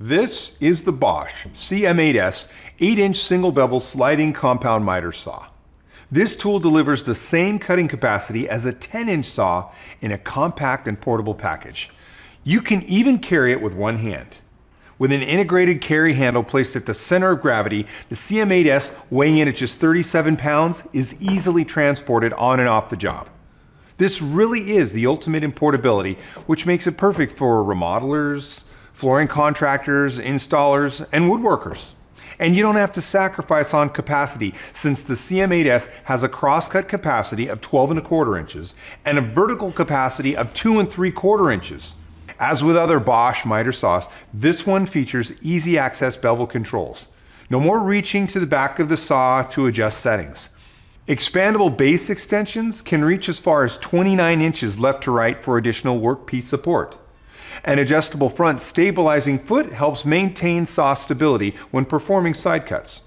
This is the Bosch CM8S 8-inch single bevel sliding compound miter saw. This tool delivers the same cutting capacity as a 10-inch saw in a compact and portable package. You can even carry it with one hand. With an integrated carry handle placed at the center of gravity, the CM8S, weighing in at just 37 pounds, is easily transported on and off the job. This really is the ultimate in portability, which makes it perfect for remodelers, flooring contractors, installers, and woodworkers. And you don't have to sacrifice on capacity, since the CM8S has a crosscut capacity of 12¼ inches and a vertical capacity of 2 3/4 inches. As with other Bosch miter saws, this one features easy access bevel controls. No more reaching to the back of the saw to adjust settings. Expandable base extensions can reach as far as 29 inches left to right for additional workpiece support. An adjustable front stabilizing foot helps maintain saw stability when performing side cuts.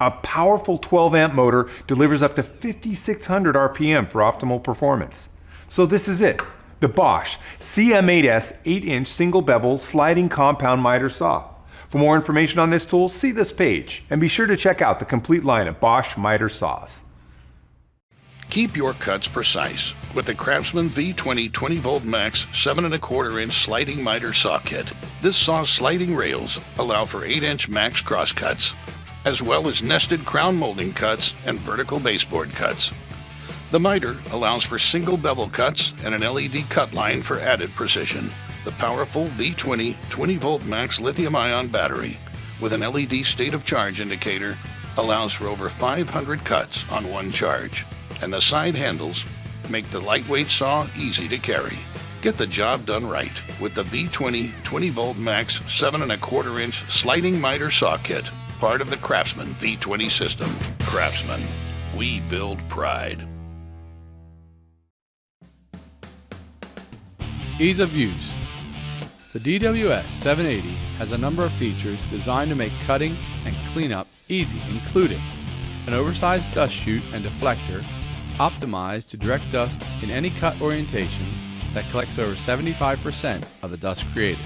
A powerful 12-amp motor delivers up to 5,600 RPM for optimal performance. So this is it, the Bosch CM8S 8-inch single bevel sliding compound miter saw. For more information on this tool, see this page, and be sure to check out the complete line of Bosch miter saws. Keep your cuts precise with the Craftsman V20 20V Max 7¼ inch sliding miter saw kit. This saw's sliding rails allow for 8-inch max cross cuts, as well as nested crown molding cuts and vertical baseboard cuts. The miter allows for single bevel cuts and an LED cut line for added precision. The powerful V20 20V Max lithium-ion battery with an LED state of charge indicator allows for over 500 cuts on one charge. And the side handles make the lightweight saw easy to carry. Get the job done right with the V20 20V Max 7¼ inch sliding miter saw kit, part of the Craftsman V20 system. Craftsman, we build pride. Ease of use. The DWS 780 has a number of features designed to make cutting and cleanup easy, including an oversized dust chute and deflector optimized to direct dust in any cut orientation that collects over 75% of the dust created.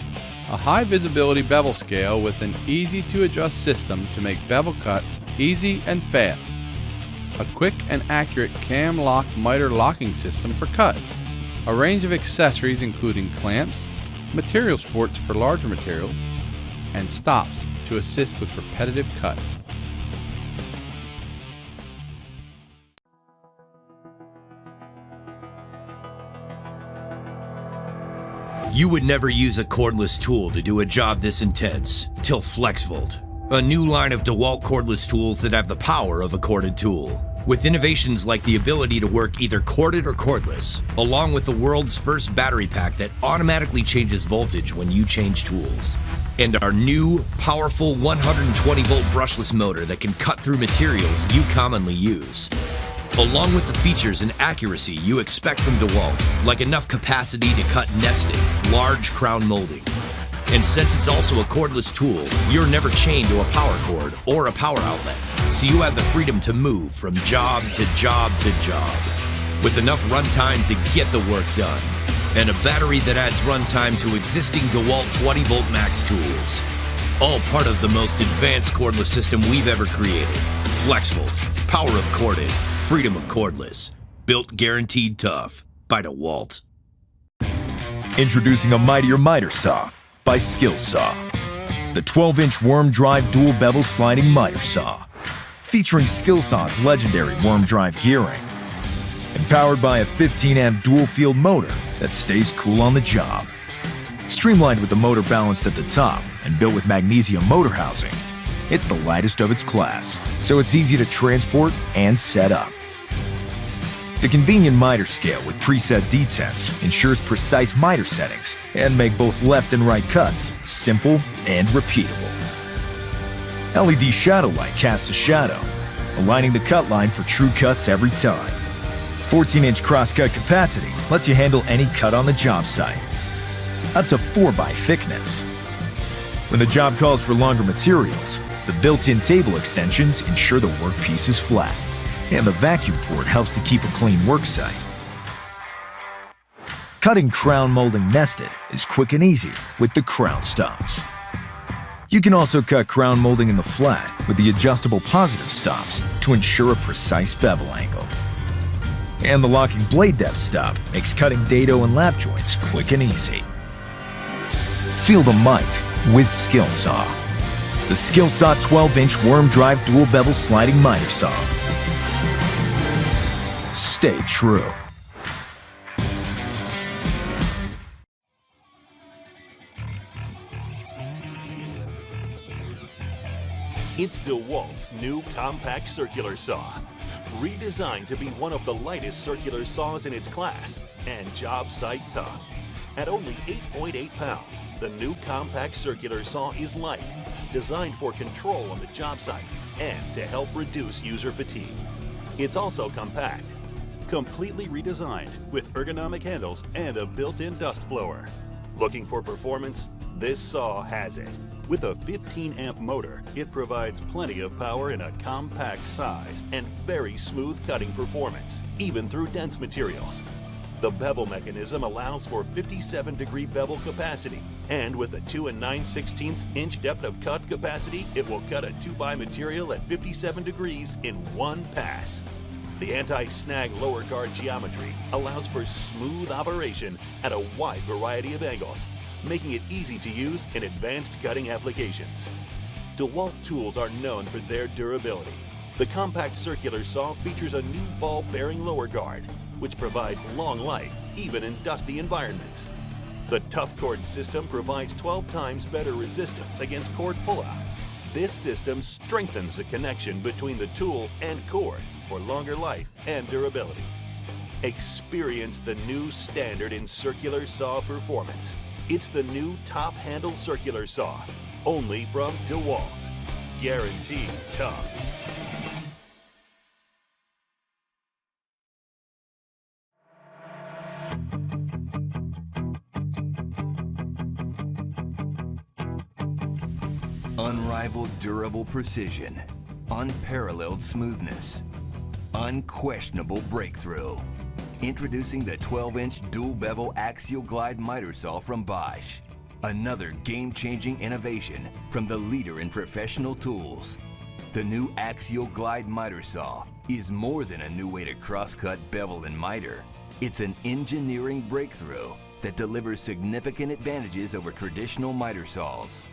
A high visibility bevel scale with an easy to adjust system to make bevel cuts easy and fast. A quick and accurate cam lock miter locking system for cuts. A range of accessories including clamps, material supports for larger materials, and stops to assist with repetitive cuts. You would never use a cordless tool to do a job this intense, till beveled, a new line of DeWalt cordless tools that have the power of a corded tool. With innovations like the ability to work either corded or cordless, along with the world's first battery pack that automatically changes voltage when you change tools. And our new, powerful 120-volt brushless motor that can cut through materials you commonly use. Along with the features and accuracy you expect from DeWalt, like enough capacity to cut nested, large crown molding. And since it's also a cordless tool, you're never chained to a power cord or a power outlet, so you have the freedom to move from job to job to job, with enough runtime to get the work done, and a battery that adds runtime to existing DeWalt 20V Max tools. All part of the most advanced cordless system we've ever created. Beveled, power of corded, freedom of cordless, built guaranteed tough by DeWalt. Introducing a mightier miter saw by Skillsaw. The 12-inch worm drive dual bevel sliding miter saw, featuring Skillsaw's legendary worm drive gearing, and powered by a 15-amp dual field motor that stays cool on the job. Streamlined with the motor balanced at the top and built with magnesium motor housing, it's the lightest of its class, so it's easy to transport and set up. The convenient miter scale with preset detents ensures precise miter settings and make both left and right cuts simple and repeatable. LED shadow light casts a shadow, aligning the cut line for true cuts every time. 14-inch crosscut capacity lets you handle any cut on the job site, up to 4x thickness. When the job calls for longer materials, the built-in table extensions ensure the workpiece is flat, and the vacuum port helps to keep a clean worksite. Cutting crown molding nested is quick and easy with the crown stops. You can also cut crown molding in the flat with the adjustable positive stops to ensure a precise bevel angle. And the locking blade depth stop makes cutting dado and lap joints quick and easy. Feel the might with Skill Saw. The Skill Saw 12-inch worm drive dual bevel sliding miter saw. Stay true. It's DeWalt's new compact circular saw. Redesigned to be one of the lightest circular saws in its class and job site tough. At only 8.8 pounds, the new compact circular saw is light, designed for control on the job site and to help reduce user fatigue. It's also compact, completely redesigned with ergonomic handles and a built-in dust blower. Looking for performance? This saw has it. With a 15-amp motor, it provides plenty of power in a compact size and very smooth cutting performance, even through dense materials. The bevel mechanism allows for 57-degree bevel capacity, and with a 2 9/16 inch depth of cut capacity, it will cut a 2x material at 57 degrees in one pass. The anti-snag lower guard geometry allows for smooth operation at a wide variety of angles, making it easy to use in advanced cutting applications. DeWalt tools are known for their durability. The compact circular saw features a new ball bearing lower guard, which provides long life even in dusty environments. The Tough Cord system provides 12 times better resistance against cord pullout. This system strengthens the connection between the tool and cord for longer life and durability. Experience the new standard in circular saw performance. It's the new top handle circular saw, only from DeWalt. Guaranteed tough. Unrivaled durable precision, unparalleled smoothness, unquestionable breakthrough. Introducing the 12-inch dual bevel axial glide miter saw from Bosch. Another game-changing innovation from the leader in professional tools. The new axial glide miter saw is more than a new way to crosscut, bevel, and miter. It's an engineering breakthrough that delivers significant advantages over traditional miter saws.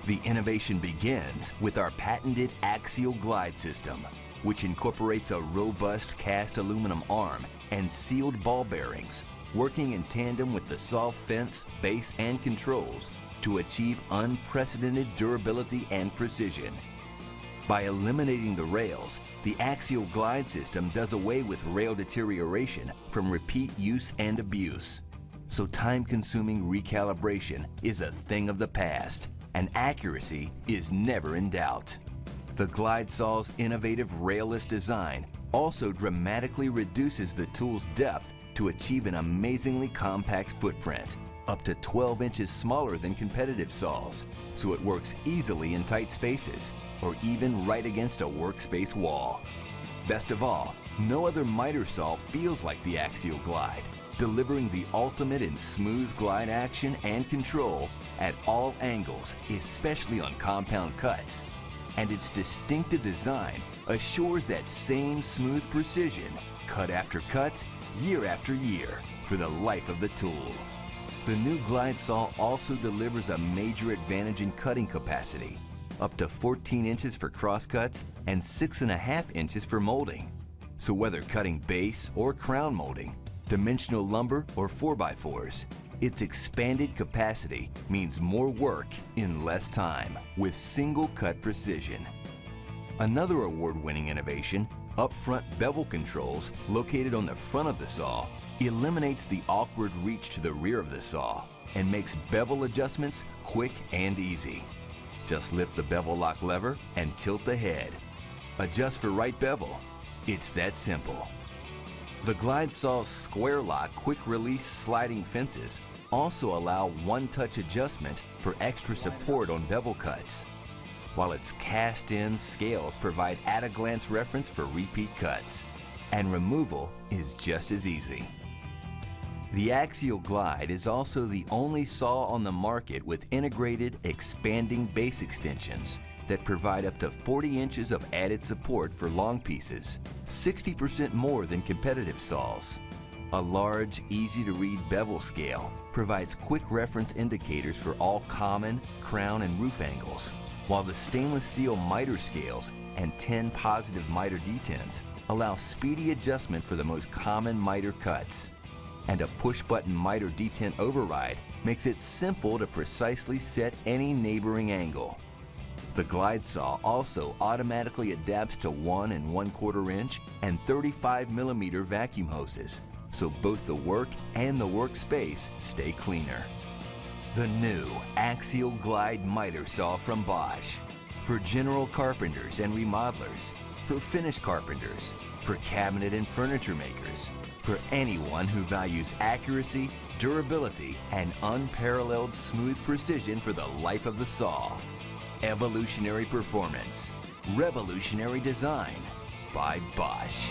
The innovation begins with our patented axial glide system, which incorporates a robust cast aluminum arm and sealed ball bearings, working in tandem with the saw fence, base, and controls to achieve unprecedented durability and precision. By eliminating the rails, the axial glide system does away with rail deterioration from repeat use and abuse. So time-consuming recalibration is a thing of the past, and accuracy is never in doubt. The glide saw's innovative railless design also dramatically reduces the tool's depth to achieve an amazingly compact footprint, up to 12 inches smaller than competitive saws, so it works easily in tight spaces or even right against a workspace wall. Best of all, no other miter saw feels like the axial glide, delivering the ultimate in smooth glide action and control at all angles, especially on compound cuts. And its distinctive design assures that same smooth precision, cut after cut, year after year, for the life of the tool. The new glide saw also delivers a major advantage in cutting capacity, up to 14 inches for crosscuts and 6.5 inches for molding. So whether cutting base or crown molding, dimensional lumber or 4x4s, its expanded capacity means more work in less time with single cut precision. Another award-winning innovation, upfront bevel controls located on the front of the saw, eliminates the awkward reach to the rear of the saw and makes bevel adjustments quick and easy. Just lift the bevel lock lever and tilt the head. Adjust for right bevel. It's that simple. The glide saw's square lock quick release sliding fences also allow one-touch adjustment for extra support on bevel cuts, while its cast-in scales provide at-a-glance reference for repeat cuts, and removal is just as easy. The Axial Glide is also the only saw on the market with integrated, expanding base extensions that provide up to 40 inches of added support for long pieces, 60% more than competitive saws. A large, easy-to-read bevel scale provides quick reference indicators for all common, crown, and roof angles, while the stainless steel miter scales and 10 positive miter detents allow speedy adjustment for the most common miter cuts. And a push-button miter detent override makes it simple to precisely set any neighboring angle. The Glide Saw also automatically adapts to 1 1/4 inch and 35 millimeter vacuum hoses, so both the work and the workspace stay cleaner. The new Axial Glide Miter Saw from Bosch. For general carpenters and remodelers, for finish carpenters, for cabinet and furniture makers, for anyone who values accuracy, durability, and unparalleled smooth precision for the life of the saw. Evolutionary performance, revolutionary design by Bosch.